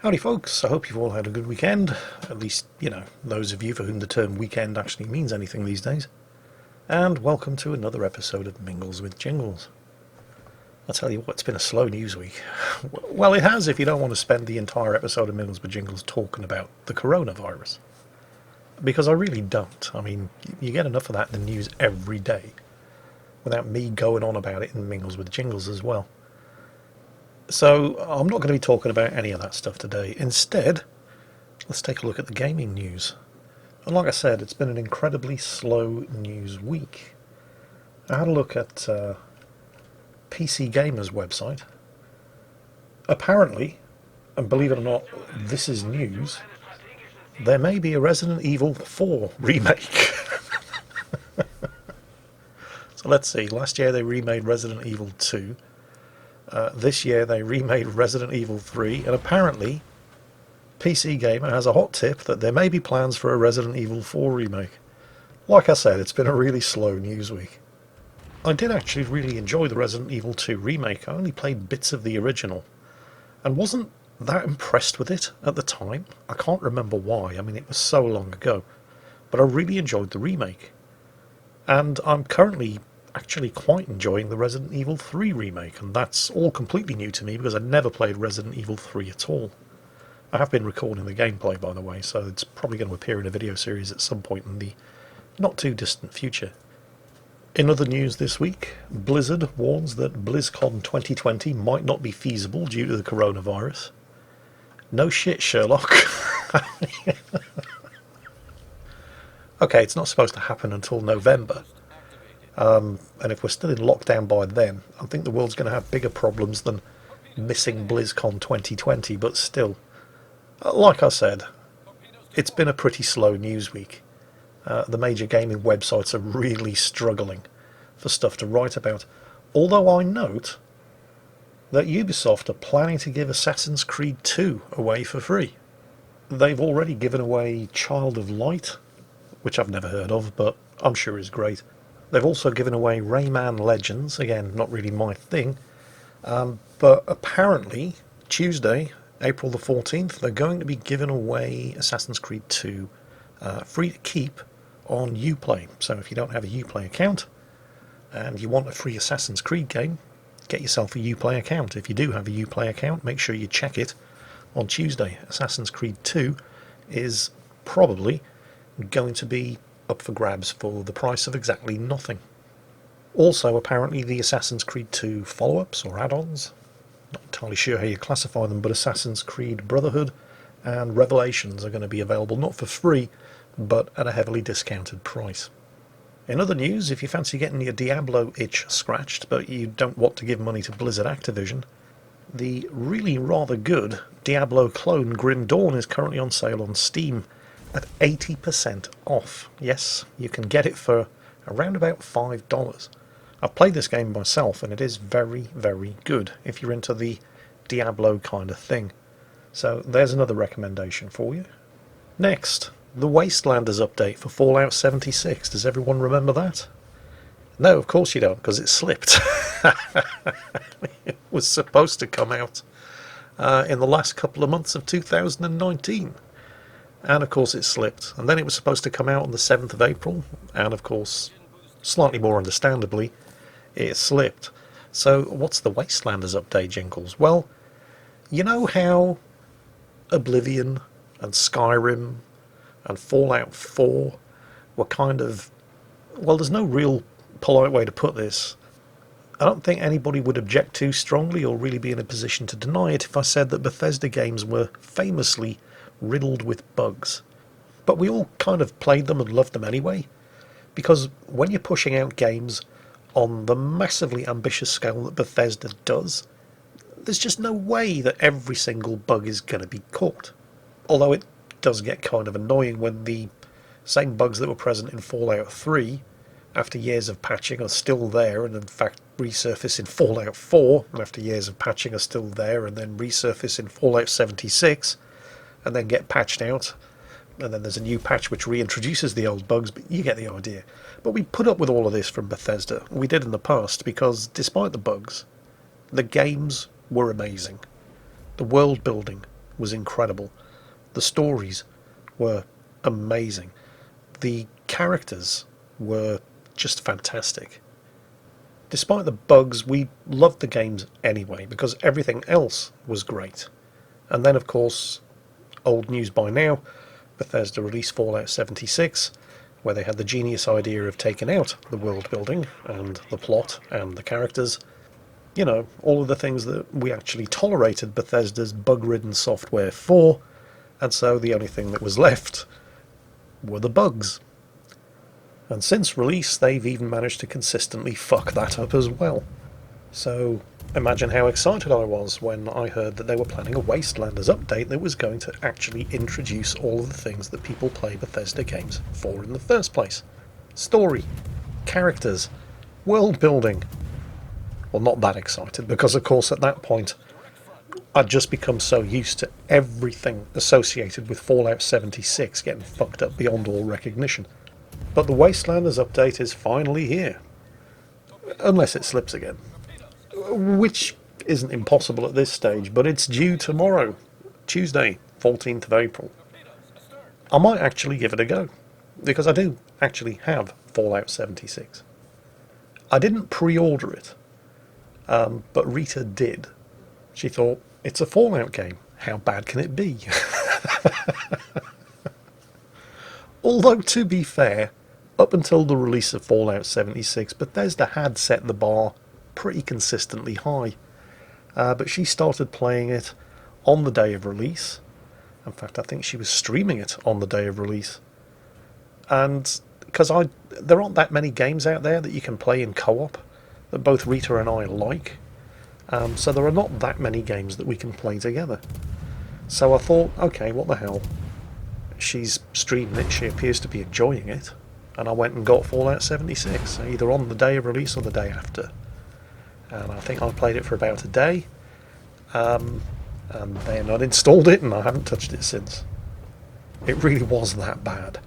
Howdy folks, I hope you've all had a good weekend, at least, those of you for whom the term weekend actually means anything these days. And welcome to another episode of Mingles with Jingles. I'll tell you what, it's been a slow news week. Well, it has if you don't want to spend the entire episode of Mingles with Jingles talking about the coronavirus. Because I really don't. I mean, you get enough of that in the news every day, without me going on about it in Mingles with Jingles as well. So I'm not going to be talking about any of that stuff today. Instead, let's take a look at the gaming news. And like I said, it's been an incredibly slow news week. I had a look at PC Gamer's website. Apparently, and believe it or not, this is news, there may be a Resident Evil 4 remake. So let's see, last year they remade Resident Evil 2. This year they remade Resident Evil 3, and apparently PC Gamer has a hot tip that there may be plans for a Resident Evil 4 remake. Like I said, it's been a really slow news week. I did actually really enjoy the Resident Evil 2 remake. I only played bits of the original and wasn't that impressed with it at the time. I can't remember why, I mean it was so long ago, but I really enjoyed the remake. And I'm currently actually quite enjoying the Resident Evil 3 remake, and that's all completely new to me because I'd never played Resident Evil 3 at all. I have been recording the gameplay, by the way, so it's probably going to appear in a video series at some point in the not too distant future. In other news this week, Blizzard warns that BlizzCon 2020 might not be feasible due to the coronavirus. No shit, Sherlock. Okay, it's not supposed to happen until November. And if we're still in lockdown by then, I think the world's going to have bigger problems than missing BlizzCon 2020, but still. Like I said, it's been a pretty slow news week. The major gaming websites are really struggling for stuff to write about. Although I note that Ubisoft are planning to give Assassin's Creed 2 away for free. They've already given away Child of Light, which I've never heard of, but I'm sure is great. They've also given away Rayman Legends, again, not really my thing, but apparently Tuesday, April the 14th, they're going to be giving away Assassin's Creed 2 free to keep on Uplay. So if you don't have a Uplay account and you want a free Assassin's Creed game, get yourself a Uplay account. If you do have a Uplay account, make sure you check it on Tuesday. Assassin's Creed 2 is probably going to be up for grabs for the price of exactly nothing. Also, apparently the Assassin's Creed 2 follow-ups or add-ons, not entirely sure how you classify them, but Assassin's Creed Brotherhood and Revelations are going to be available not for free, but at a heavily discounted price. In other news, if you fancy getting your Diablo itch scratched, but you don't want to give money to Blizzard Activision, the really rather good Diablo clone Grim Dawn is currently on sale on Steam at 80% off. Yes, you can get it for around about $5. I've played this game myself and it is very, very good if you're into the Diablo kind of thing. So there's another recommendation for you. Next, the Wastelanders update for Fallout 76. Does everyone remember that? No, of course you don't, because it slipped. It was supposed to come out in the last couple of months of 2019. And of course it slipped. And then it was supposed to come out on the 7th of April. And of course, slightly more understandably, it slipped. So what's the Wastelanders update, Jingles? Well, you know how Oblivion and Skyrim and Fallout 4 were kind of... Well, there's no real polite way to put this. I don't think anybody would object too strongly or really be in a position to deny it if I said that Bethesda games were famously riddled with bugs. But we all kind of played them and loved them anyway, because when you're pushing out games on the massively ambitious scale that Bethesda does, there's just no way that every single bug is going to be caught. Although it does get kind of annoying when the same bugs that were present in Fallout 3, after years of patching, are still there, and in fact resurface in Fallout 4, and after years of patching are still there, and then resurface in Fallout 76, and then get patched out, and then there's a new patch which reintroduces the old bugs, but you get the idea. But we put up with all of this from Bethesda. We did in the past, because despite the bugs, the games were amazing. The world building was incredible. The stories were amazing. The characters were just fantastic. Despite the bugs, we loved the games anyway because everything else was great. And then, of course, old news by now, Bethesda released Fallout 76, where they had the genius idea of taking out the world building and the plot and the characters. You know, all of the things that we actually tolerated Bethesda's bug-ridden software for, and so the only thing that was left were the bugs. And since release, they've even managed to consistently fuck that up as well. So imagine how excited I was when I heard that they were planning a Wastelanders update that was going to actually introduce all of the things that people play Bethesda games for in the first place. Story, characters, world building. Well, not that excited, because of course at that point I'd just become so used to everything associated with Fallout 76 getting fucked up beyond all recognition. But the Wastelanders update is finally here. Unless it slips again. Which isn't impossible at this stage, but it's due tomorrow, Tuesday, 14th of April. I might actually give it a go, because I do actually have Fallout 76. I didn't pre-order it, but Rita did. She thought, it's a Fallout game, how bad can it be? Although, to be fair, up until the release of Fallout 76, Bethesda had set the bar pretty consistently high. But she started playing it on the day of release. In fact, I think she was streaming it on the day of release. And because there aren't that many games out there that you can play in co-op that both Rita and I like. So there are not that many games that we can play together. So I thought, okay, what the hell? She's streaming it, she appears to be enjoying it. And I went and got Fallout 76, either on the day of release or the day after. And I think I played it for about a day. And then I'd installed it and I haven't touched it since. It really was that bad.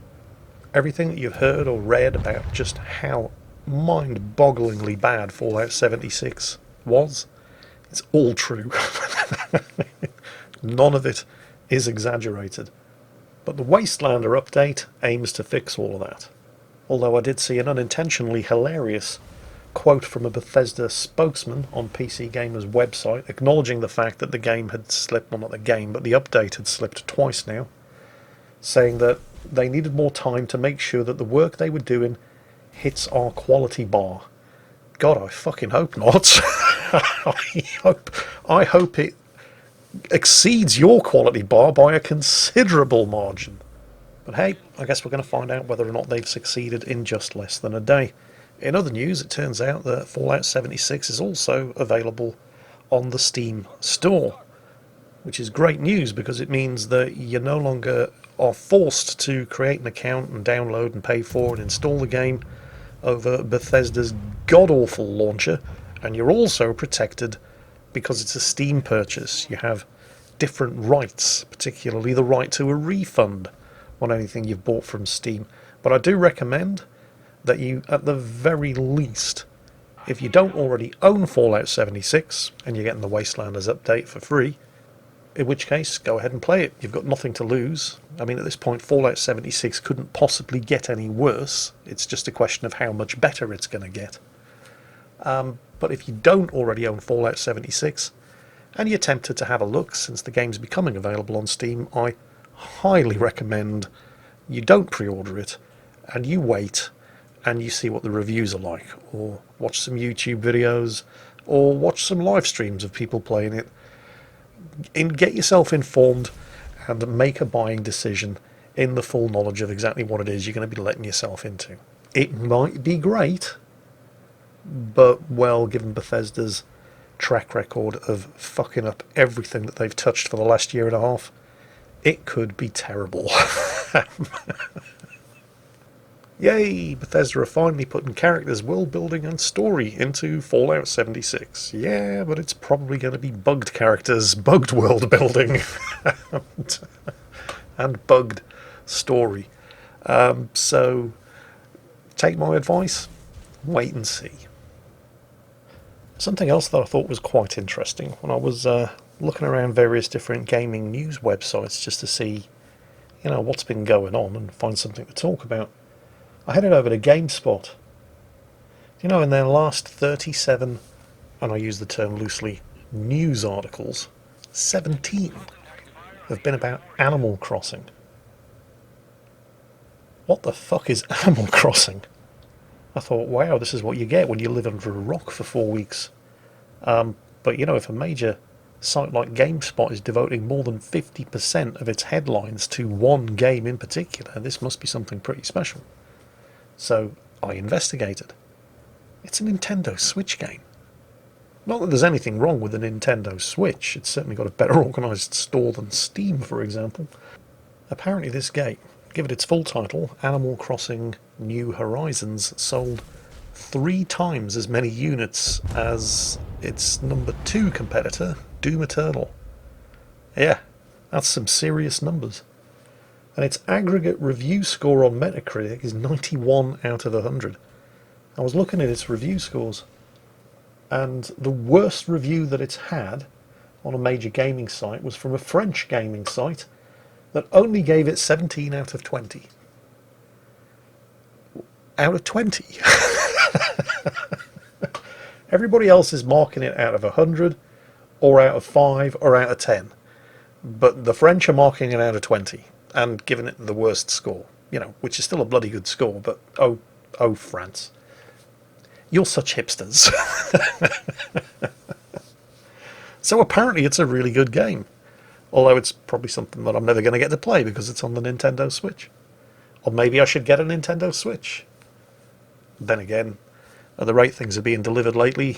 Everything that you've heard or read about just how mind-bogglingly bad Fallout 76 was, it's all true. None of it is exaggerated. But the Wastelander update aims to fix all of that. Although I did see an unintentionally hilarious quote from a Bethesda spokesman on PC Gamer's website acknowledging the fact that the game had slipped, well not the game, but the update had slipped twice now, saying that they needed more time to make sure that the work they were doing hits our quality bar. God, I fucking hope not. I hope it exceeds your quality bar by a considerable margin. But hey, I guess we're going to find out whether or not they've succeeded in just less than a day. In other news, it turns out that Fallout 76 is also available on the Steam store, which is great news because it means that you no longer are forced to create an account and download and pay for and install the game over Bethesda's god-awful launcher, and you're also protected because it's a Steam purchase. You have different rights, particularly the right to a refund on anything you've bought from Steam. But I do recommend that you, at the very least, if you don't already own Fallout 76 and you're getting the Wastelanders update for free, in which case, go ahead and play it. You've got nothing to lose. I mean, at this point, Fallout 76 couldn't possibly get any worse. It's just a question of how much better it's going to get. But if you don't already own Fallout 76 and you're tempted to have a look since the game's becoming available on Steam, I highly recommend you don't pre-order it and you wait and you see what the reviews are like, or watch some YouTube videos, or watch some live streams of people playing it, and get yourself informed and make a buying decision in the full knowledge of exactly what it is you're going to be letting yourself into. It might be great, but, well, given Bethesda's track record of fucking up everything that they've touched for the last year and a half, it could be terrible. Yay! Bethesda are finally putting characters, world building and story into Fallout 76. Yeah, but it's probably going to be bugged characters, bugged world building, and bugged story. So, take my advice, wait and see. Something else that I thought was quite interesting when I was looking around various different gaming news websites just to see, what's been going on and find something to talk about. I headed over to GameSpot. In their last 37, and I use the term loosely, news articles, 17 have been about Animal Crossing. What the fuck is Animal Crossing? I thought, wow, this is what you get when you live under a rock for 4 weeks. But if a major site like GameSpot is devoting more than 50% of its headlines to one game in particular, this must be something pretty special. So I investigated. It's a Nintendo Switch game. Not that there's anything wrong with the Nintendo Switch. It's certainly got a better organised store than Steam, for example. Apparently this game, give it its full title, Animal Crossing New Horizons, sold 3 times as many units as its number 2 competitor, Doom Eternal. Yeah, that's some serious numbers. And its aggregate review score on Metacritic is 91 out of 100. I was looking at its review scores, and the worst review that it's had on a major gaming site was from a French gaming site that only gave it 17 out of 20. Out of 20. Everybody else is marking it out of 100, or out of 5, or out of 10. But the French are marking it out of 20, and giving it the worst score. Which is still a bloody good score, but oh France. You're such hipsters. So apparently it's a really good game. Although it's probably something that I'm never going to get to play because it's on the Nintendo Switch. Or maybe I should get a Nintendo Switch. Then again, at the rate things are being delivered lately,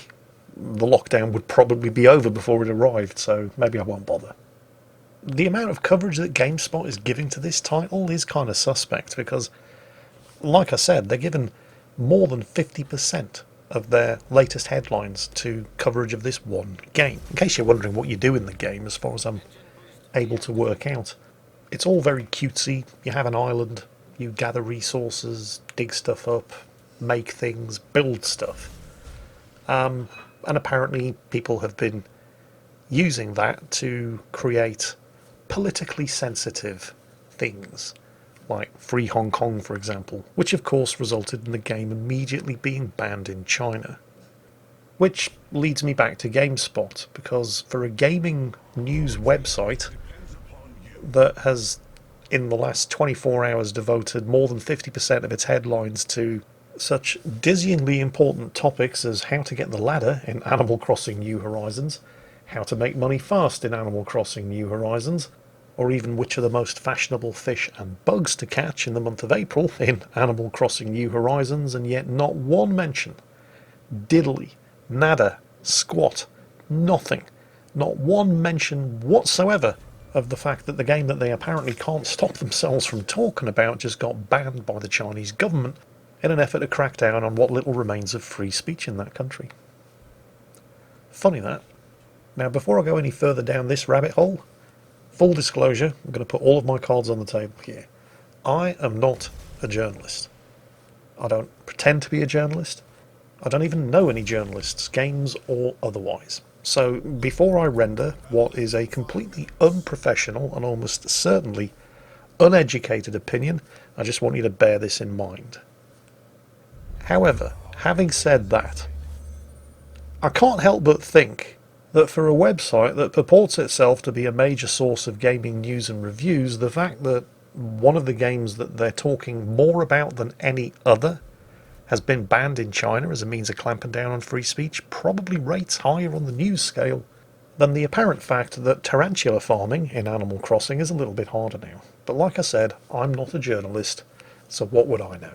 the lockdown would probably be over before it arrived, so maybe I won't bother. The amount of coverage that GameSpot is giving to this title is kind of suspect because, like I said, they're giving more than 50% of their latest headlines to coverage of this one game. In case you're wondering what you do in the game, as far as I'm able to work out, it's all very cutesy. You have an island, you gather resources, dig stuff up, make things, build stuff. And apparently people have been using that to create politically sensitive things, like Free Hong Kong, for example, which of course resulted in the game immediately being banned in China. Which leads me back to GameSpot, because for a gaming news website that has, in the last 24 hours, devoted more than 50% of its headlines to such dizzyingly important topics as how to get the ladder in Animal Crossing New Horizons, how to make money fast in Animal Crossing New Horizons, or even which are the most fashionable fish and bugs to catch in the month of April in Animal Crossing New Horizons, and yet not one mention, diddly, nada, squat, nothing, not one mention whatsoever of the fact that the game that they apparently can't stop themselves from talking about just got banned by the Chinese government in an effort to crack down on what little remains of free speech in that country. Funny that. Now, before I go any further down this rabbit hole, full disclosure, I'm going to put all of my cards on the table here. I am not a journalist. I don't pretend to be a journalist. I don't even know any journalists, games or otherwise. So before I render what is a completely unprofessional and almost certainly uneducated opinion, I just want you to bear this in mind. However, having said that, I can't help but think that for a website that purports itself to be a major source of gaming news and reviews, the fact that one of the games that they're talking more about than any other has been banned in China as a means of clamping down on free speech probably rates higher on the news scale than the apparent fact that tarantula farming in Animal Crossing is a little bit harder now. But like I said, I'm not a journalist, so what would I know?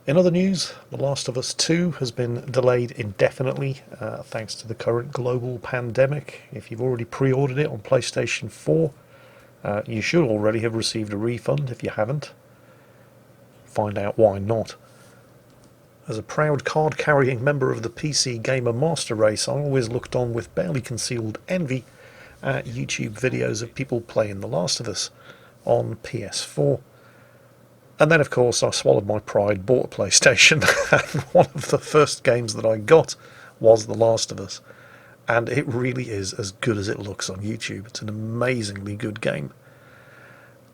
In other news, The Last of Us 2 has been delayed indefinitely thanks to the current global pandemic. If you've already pre-ordered it on PlayStation 4, you should already have received a refund. If you haven't, find out why not. As a proud card-carrying member of the PC Gamer Master Race, I always looked on with barely concealed envy at YouTube videos of people playing The Last of Us on PS4. And then, of course, I swallowed my pride, bought a PlayStation, and one of the first games that I got was The Last of Us. and it really is as good as it looks on YouTube. It's an amazingly good game.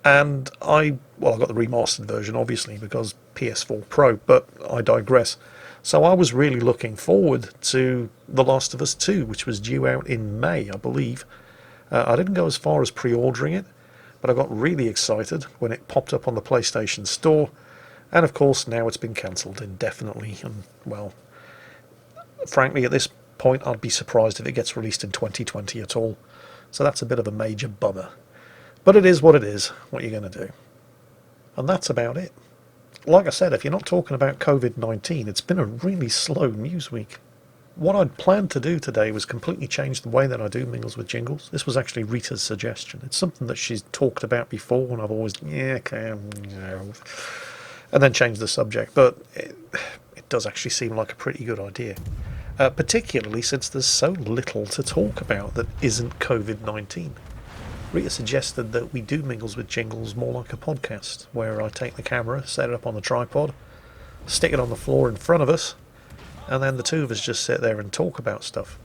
And I got the remastered version, obviously, because PS4 Pro, but I digress. So I was really looking forward to The Last of Us 2, which was due out in May, I believe. I didn't go as far as pre-ordering it, but I got really excited when it popped up on the PlayStation Store. And of course, now it's been cancelled indefinitely. And, well, frankly, at this point, I'd be surprised if it gets released in 2020 at all. So that's a bit of a major bummer. But it is what it is. What are you going to do? And that's about it. Like I said, if you're not talking about COVID-19, it's been a really slow news week. What I'd planned to do today was completely change the way that I do Mingles with Jingles. This was actually Rita's suggestion. It's something that she's talked about before, and I've always, okay, no, and then change the subject. But it does actually seem like a pretty good idea, particularly since there's so little to talk about that isn't COVID-19. Rita suggested that we do Mingles with Jingles more like a podcast, where I take the camera, set it up on the tripod, stick it on the floor in front of us, and then the two of us just sit there and talk about stuff.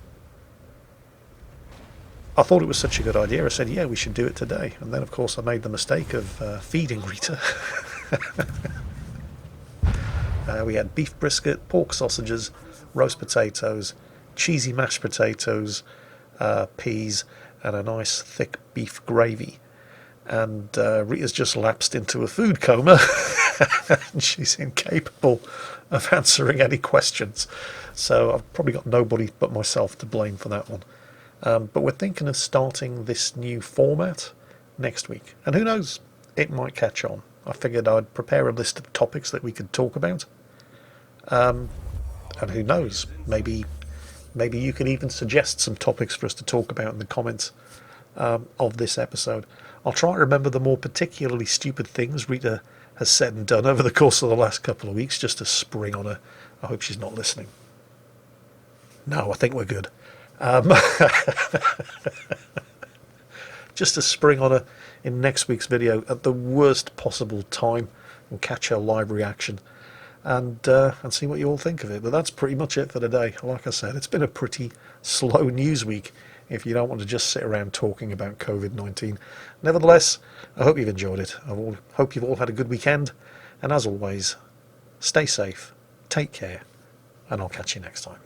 I thought it was such a good idea, I said, yeah, we should do it today. And then, of course, I made the mistake of feeding Rita. We had beef brisket, pork sausages, roast potatoes, cheesy mashed potatoes, peas, and a nice thick beef gravy. And Rita's just lapsed into a food coma, and she's incapable of answering any questions. So I've probably got nobody but myself to blame for that one. But we're thinking of starting this new format next week. And who knows, it might catch on. I figured I'd prepare a list of topics that we could talk about. And who knows, maybe you can even suggest some topics for us to talk about in the comments of this episode. I'll try to remember the more particularly stupid things Rita has said and done over the course of the last couple of weeks, just to spring on her. I hope she's not listening. No, I think we're good. Just to spring on her in next week's video at the worst possible time and catch her live reaction. And see what you all think of it. But that's pretty much it for today. Like I said, it's been a pretty slow news week if you don't want to just sit around talking about COVID-19. Nevertheless, I hope you've enjoyed it. I hope you've all had a good weekend. And as always, stay safe, take care, and I'll catch you next time.